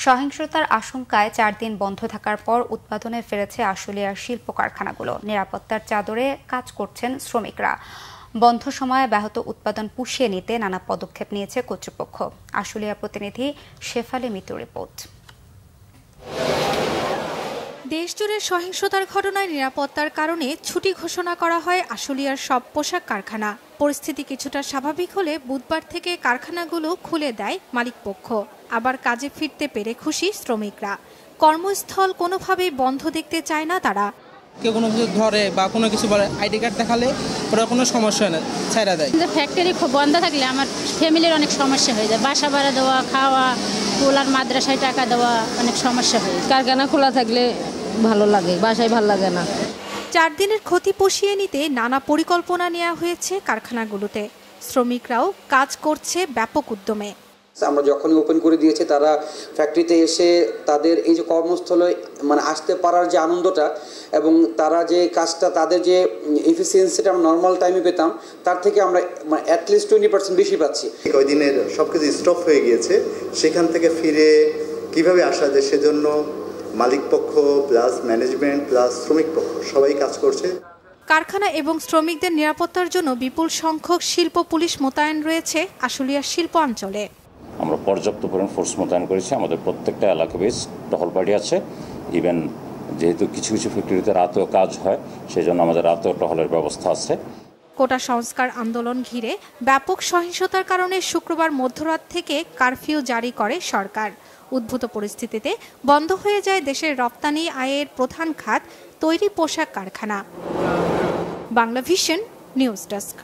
সহিংসতার আশঙ্কায় 4 দিন বন্ধ থাকার পর উৎপাদনে ফিরেছে আশুলিয়ার শিল্প কারখানাগুলো। নিরাপত্তার চাদরে কাজ করছেন শ্রমিকরা। বন্ধ সময়ে ব্যাহত উৎপাদন পুষিয়ে নিতে নানা পদক্ষেপ নিয়েছে কর্তৃপক্ষ। আশুলিয়া প্রতিনিধি শেফালি মিতুর রিপোর্ট। দেশজুড়ে সহিংসতার ঘটনায় নিরাপত্তার কারণে ছুটি ঘোষণা করা হয় আশুলিয়ার সব পোশাক কারখানা। পরিস্থিতি কিছুটা স্বাভাবিক হলে বুধবার থেকে কারখানাগুলো খুলে দেয় মালিকপক্ষ। আবার কাজে ফিরতে পেরে খুশি শ্রমিকরা। কর্মস্থল কোনোভাবেই বন্ধ দেখতে চায় না তারা। কেউ কোনো কিছু ধরে বা কোনো কিছু বলে, আইডি কার্ড দেখালে ওরা কোনো সমস্যা হয় না, ছেড়ে দেয়। ফ্যাক্টরি খুব বন্ধ থাকলে আমার ফ্যামিলির অনেক সমস্যা হয়ে যায়। বাসা ভাড়া দেওয়া, খাওয়া, স্কুল আর মাদ্রাসায় টাকা দেওয়া অনেক সমস্যা হয়। কারখানা খোলা থাকলে ভালো লাগে, বাসায় ভালো লাগে না। 4 দিনের ক্ষতি পুষিয়ে নিতে নানা পরিকল্পনা নেওয়া হয়েছে কারখানাগুলোতে। শ্রমিকরাও কাজ করছে ব্যাপক উদ্যমে। আমরা যখনই ওপেন করে দিয়েছি তারা ফ্যাক্টরিতে এসে তাদের এই যে কর্মস্থলে আসতে পারার যে আনন্দটা এবং তারা যে কাজটা তাদের যে এফিসিয়েন্সিটা আমরা নর্মাল টাইমে পেতাম তার থেকে আমরা অ্যাটলিস্ট 20% বেশি পাচ্ছি। ওই দিনের সব কিছু স্টপ হয়ে গিয়েছে, সেখান থেকে ফিরে কিভাবে আসা যায় সেজন্য মালিকপক্ষ প্লাস ম্যানেজমেন্ট প্লাস শ্রমিক পক্ষ সবাই কাজ করছে। কারখানা এবং শ্রমিকদের নিরাপত্তার জন্য বিপুল সংখ্যক শিল্প পুলিশ মোতায়েন রয়েছে আশুলিয়া শিল্প অঞ্চলে। আমরা পর্যাপ্ত পরিমাণ ফোর্স মোতায়েন করেছি। আমাদের প্রত্যেকটা এলাকা বেশ টহল পার্টি আছে। ইভেন যেহেতু কিছু কিছু ফ্যাক্টরিতে রাতেও কাজ হয়, সেই জন্য আমাদের রাতেও টহলের ব্যবস্থা আছে। কোটা সংস্কার আন্দোলন ঘিরে ব্যাপক সহিংসতার কারণে শুক্রবার মধ্যরাত থেকে কারফিউ জারি করে সরকার। উদ্ভূত পরিস্থিতিতে বন্ধ হয়ে যায় দেশের রপ্তানি আয়ের প্রধান খাত তৈরি পোশাক কারখানা। Bangla vision news desk.